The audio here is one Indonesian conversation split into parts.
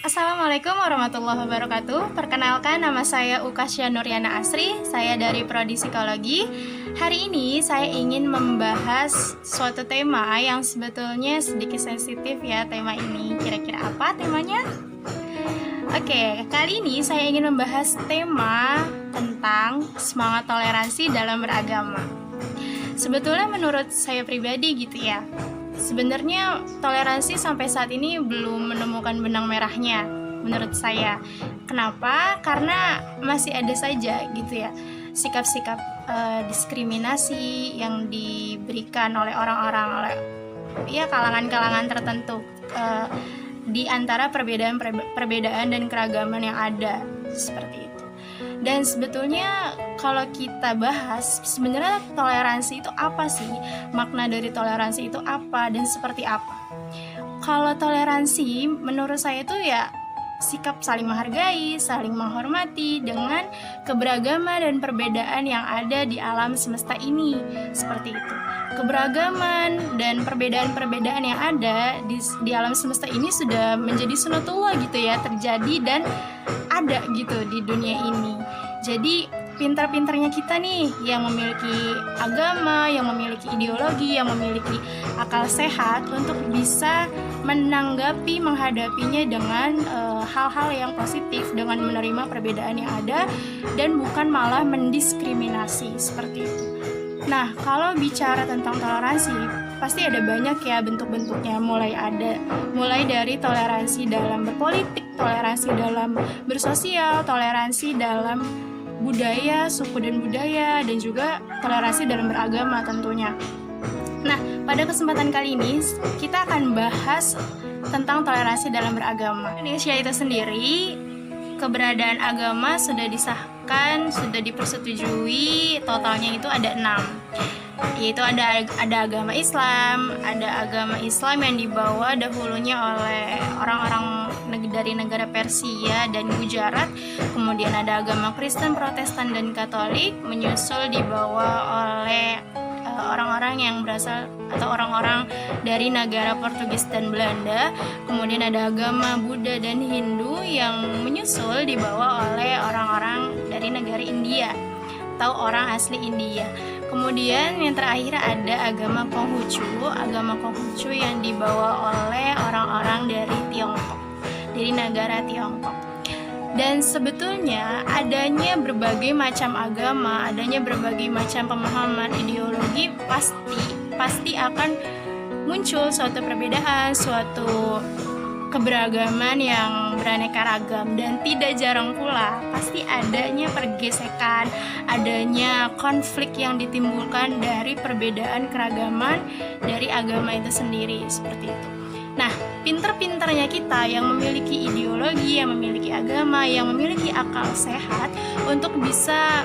Assalamualaikum warahmatullahi wabarakatuh. Perkenalkan, nama saya Ukasya Nuriana Asri. Saya dari Prodi Psikologi. Hari ini saya ingin membahas suatu tema yang sebetulnya sedikit sensitif ya, tema ini. Kira-kira apa temanya? Oke, kali ini saya ingin membahas tema tentang semangat toleransi dalam beragama. Sebetulnya menurut saya pribadi gitu ya, sebenarnya toleransi sampai saat ini belum menemukan benang merahnya menurut saya. Kenapa? Karena masih ada saja gitu ya sikap-sikap diskriminasi yang diberikan oleh orang-orang, oleh ya kalangan-kalangan tertentu di antara perbedaan dan keragaman yang ada seperti itu. Dan sebetulnya kalau kita bahas sebenarnya toleransi itu apa sih? Makna dari toleransi itu apa dan seperti apa? Kalau toleransi menurut saya itu ya sikap saling menghargai, saling menghormati dengan keberagaman dan perbedaan yang ada di alam semesta ini. Seperti itu. Keberagaman dan perbedaan-perbedaan yang ada di alam semesta ini sudah menjadi sunatullah gitu ya, terjadi dan ada gitu di dunia ini. Jadi pintar-pintarnya kita nih yang memiliki agama, yang memiliki ideologi, yang memiliki akal sehat untuk bisa menghadapinya dengan hal-hal yang positif, dengan menerima perbedaan yang ada dan bukan malah mendiskriminasi seperti itu. Nah, kalau bicara tentang toleransi, pasti ada banyak ya bentuk-bentuknya, mulai dari toleransi dalam berpolitik, toleransi dalam bersosial, toleransi dalam budaya, suku dan budaya, dan juga toleransi dalam beragama tentunya. Nah, pada kesempatan kali ini kita akan bahas tentang toleransi dalam beragama. Indonesia itu sendiri, keberadaan agama sudah disahkan, sudah dipersetujui, totalnya itu ada 6. Yaitu ada agama Islam, ada agama Islam yang dibawa dahulunya oleh orang-orang dari negara Persia dan Gujarat. Kemudian ada agama Kristen, Protestan, dan Katolik, menyusul dibawa oleh orang-orang yang berasal atau orang-orang dari negara Portugis dan Belanda. Kemudian ada agama Buddha dan Hindu yang menyusul dibawa oleh orang-orang dari negara India atau orang asli India. Kemudian yang terakhir ada agama Konghucu yang dibawa oleh orang-orang dari Tiongkok, dari negara Tiongkok. Dan sebetulnya adanya berbagai macam agama, adanya berbagai macam pemahaman ideologi, pasti akan muncul suatu perbedaan, suatu keberagaman yang beraneka ragam, dan tidak jarang pula pasti adanya pergesekan, adanya konflik yang ditimbulkan dari perbedaan keragaman dari agama itu sendiri seperti itu. Nah, pinter-pinternya kita yang memiliki ideologi, yang memiliki agama, yang memiliki akal sehat untuk bisa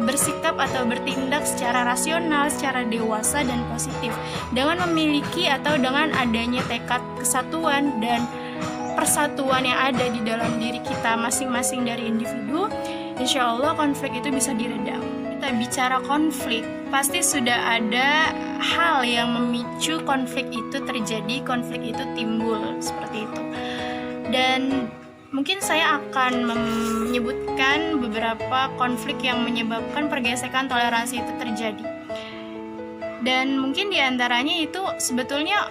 bersikap atau bertindak secara rasional, secara dewasa dan positif, dengan memiliki atau dengan adanya tekad kesatuan dan persatuan yang ada di dalam diri kita masing-masing dari individu, insya Allah konflik itu bisa diredam. Kita bicara konflik, pasti sudah ada hal yang memicu konflik itu terjadi, konflik itu timbul seperti itu. Dan mungkin saya akan menyebutkan beberapa konflik yang menyebabkan pergesekan toleransi itu terjadi. Dan mungkin diantaranya itu sebetulnya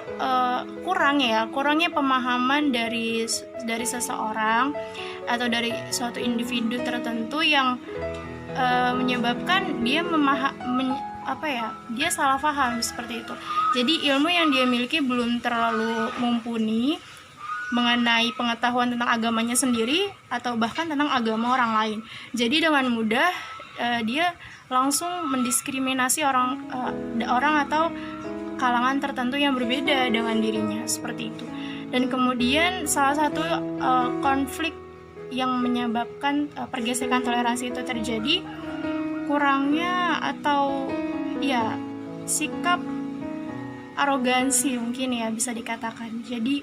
kurangnya pemahaman dari seseorang atau dari suatu individu tertentu yang menyebabkan dia dia salah paham seperti itu. Jadi ilmu yang dia miliki belum terlalu mumpuni mengenai pengetahuan tentang agamanya sendiri atau bahkan tentang agama orang lain. Jadi dengan mudah dia langsung mendiskriminasi orang atau kalangan tertentu yang berbeda dengan dirinya seperti itu. Dan kemudian salah satu konflik yang menyebabkan pergesekan toleransi itu terjadi, kurangnya atau ya sikap arogansi mungkin ya bisa dikatakan. Jadi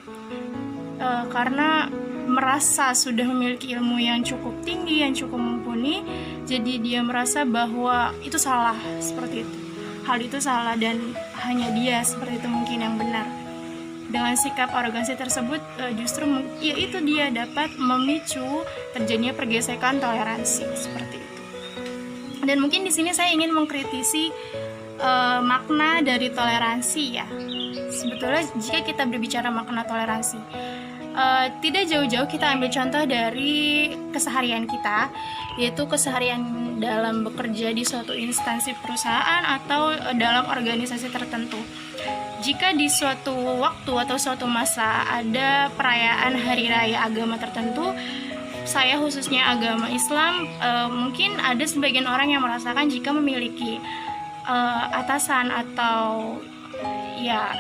karena merasa sudah memiliki ilmu yang cukup tinggi, yang cukup mumpuni, jadi dia merasa bahwa itu salah seperti itu. Hal itu salah dan hanya dia seperti itu mungkin yang benar. dengan sikap arogansi tersebut justru ya itu dia dapat memicu terjadinya pergesekan toleransi seperti itu. Dan mungkin di sini saya ingin mengkritisi makna dari toleransi ya. Sebetulnya jika kita berbicara makna toleransi, tidak jauh-jauh kita ambil contoh dari keseharian kita, yaitu keseharian dalam bekerja di suatu instansi perusahaan atau dalam organisasi tertentu. Jika di suatu waktu atau suatu masa ada perayaan hari raya agama tertentu, saya khususnya agama Islam, mungkin ada sebagian orang yang merasakan jika memiliki atasan atau ya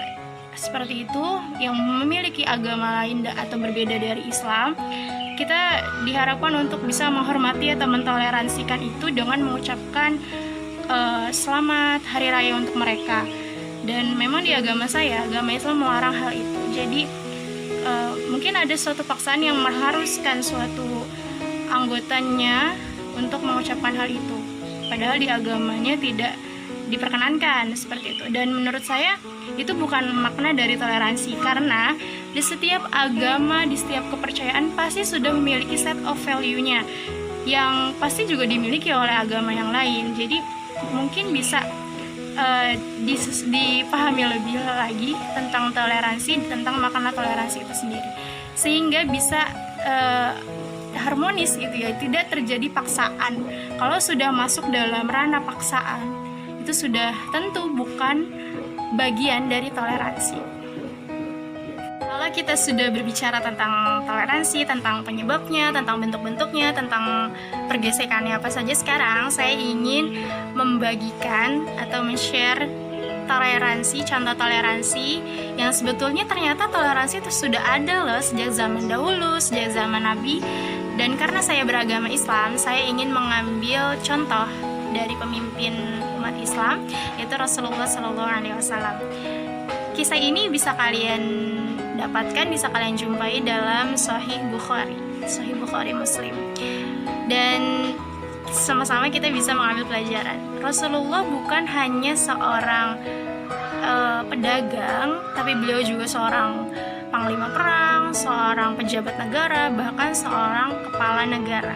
seperti itu yang memiliki agama lain atau berbeda dari Islam, kita diharapkan untuk bisa menghormati atau mentoleransikan itu dengan mengucapkan selamat hari raya untuk mereka. Dan memang di agama saya, agama Islam melarang hal itu. Jadi mungkin ada suatu paksaan yang mengharuskan suatu anggotanya untuk mengucapkan hal itu, padahal di agamanya tidak diperkenankan seperti itu. Dan menurut saya itu bukan makna dari toleransi, karena di setiap agama, di setiap kepercayaan pasti sudah memiliki set of value-nya yang pasti juga dimiliki oleh agama yang lain. Jadi mungkin bisa dipahami lebih lagi tentang toleransi, tentang makna toleransi itu sendiri, sehingga bisa harmonis gitu ya, tidak terjadi paksaan. Kalau sudah masuk dalam ranah paksaan, itu sudah tentu bukan bagian dari toleransi. Kalau kita sudah berbicara tentang toleransi, tentang penyebabnya, tentang bentuk-bentuknya, tentang pergesekannya apa saja, sekarang saya ingin membagikan atau men-share toleransi, contoh toleransi yang sebetulnya ternyata toleransi itu sudah ada loh sejak zaman dahulu, sejak zaman Nabi. Dan karena saya beragama Islam, saya ingin mengambil contoh dari pemimpin umat Islam, yaitu Rasulullah SAW. Kisah ini bisa kalian dapatkan, bisa kalian jumpai dalam Sahih Bukhari Muslim. Dan sama-sama kita bisa mengambil pelajaran. Rasulullah bukan hanya seorang pedagang, tapi beliau juga seorang panglima perang, seorang pejabat negara, bahkan seorang kepala negara.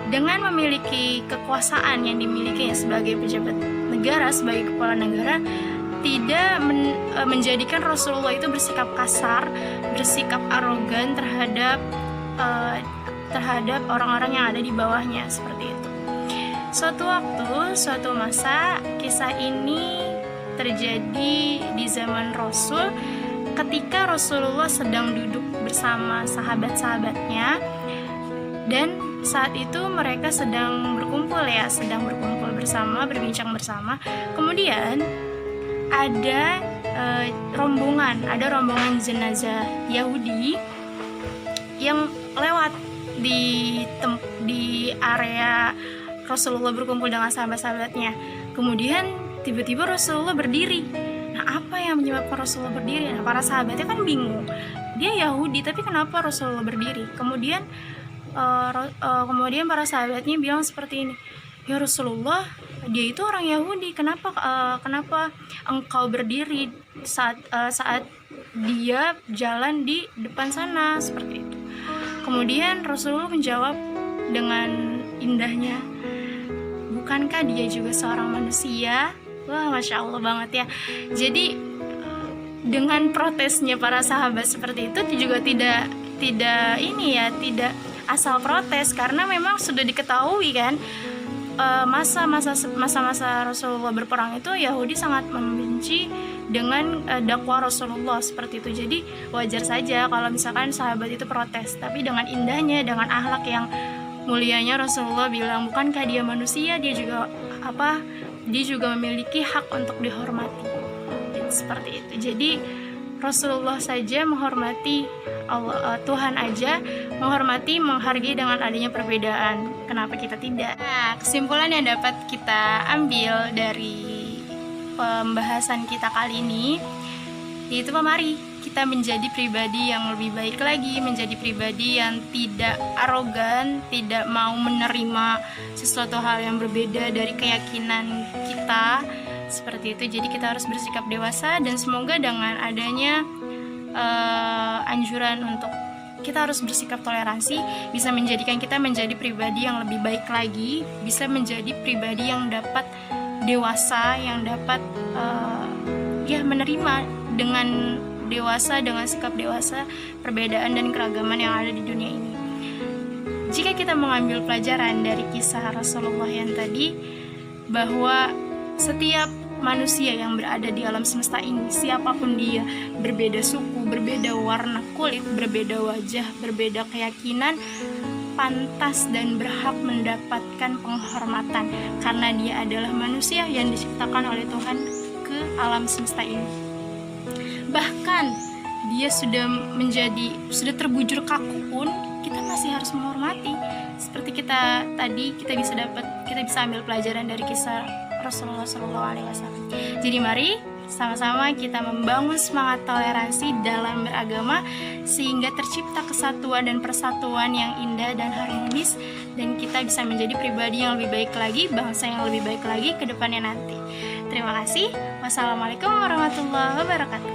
Dengan memiliki kekuasaan yang dimiliki sebagai pejabat negara, sebagai kepala negara, tidak menjadikan Rasulullah itu bersikap kasar, bersikap arogan terhadap orang-orang yang ada di bawahnya, seperti itu. Suatu waktu, suatu masa, kisah ini terjadi di zaman Rasul, ketika Rasulullah sedang duduk bersama sahabat-sahabatnya, dan saat itu mereka sedang berkumpul bersama, berbincang bersama. Kemudian ada rombongan jenazah Yahudi yang lewat di area Rasulullah berkumpul dengan sahabat-sahabatnya. Kemudian tiba-tiba Rasulullah berdiri. Nah, apa yang menyebabkan Rasulullah berdiri? Nah, para sahabatnya kan bingung. Dia Yahudi, tapi kenapa Rasulullah berdiri? Kemudian para sahabatnya bilang seperti ini, ya Rasulullah, dia itu orang Yahudi, kenapa engkau berdiri saat dia jalan di depan sana, seperti itu. Kemudian Rasulullah menjawab dengan indahnya, bukankah dia juga seorang manusia? Wah, Masya Allah banget ya. Jadi dengan protesnya para sahabat seperti itu juga tidak asal protes, karena memang sudah diketahui kan, masa-masa Rasulullah berperang itu Yahudi sangat membenci dengan dakwah Rasulullah seperti itu. Jadi wajar saja kalau misalkan sahabat itu protes, tapi dengan indahnya, dengan akhlak yang mulianya Rasulullah bilang, bukankah dia manusia, dia juga memiliki hak untuk dihormati, seperti itu. Jadi Rasulullah saja menghormati Allah, Tuhan aja menghargai dengan adanya perbedaan. Kenapa kita tidak? Nah, kesimpulan yang dapat kita ambil dari pembahasan kita kali ini, yaitu mari kita menjadi pribadi yang lebih baik lagi, menjadi pribadi yang tidak arogan, tidak mau menerima sesuatu hal yang berbeda dari keyakinan kita, seperti itu. Jadi kita harus bersikap dewasa, dan semoga dengan adanya anjuran untuk kita harus bersikap toleransi bisa menjadikan kita menjadi pribadi yang lebih baik lagi, bisa menjadi pribadi yang dapat dewasa, yang dapat menerima dengan dewasa, dengan sikap dewasa perbedaan dan keragaman yang ada di dunia ini. Jika kita mengambil pelajaran dari kisah Rasulullah yang tadi, bahwa setiap manusia yang berada di alam semesta ini, siapapun dia, berbeda suku, berbeda warna kulit, berbeda wajah, berbeda keyakinan, pantas dan berhak mendapatkan penghormatan karena dia adalah manusia yang diciptakan oleh Tuhan ke alam semesta ini. Bahkan dia sudah terbujur kaku pun, kita masih harus menghormati. Seperti kita bisa ambil pelajaran dari kisah Rasulullah SAW. Jadi mari sama-sama kita membangun semangat toleransi dalam beragama sehingga tercipta kesatuan dan persatuan yang indah dan harmonis, dan kita bisa menjadi pribadi yang lebih baik lagi, bangsa yang lebih baik lagi ke depannya nanti. Terima kasih. Wassalamualaikum warahmatullahi wabarakatuh.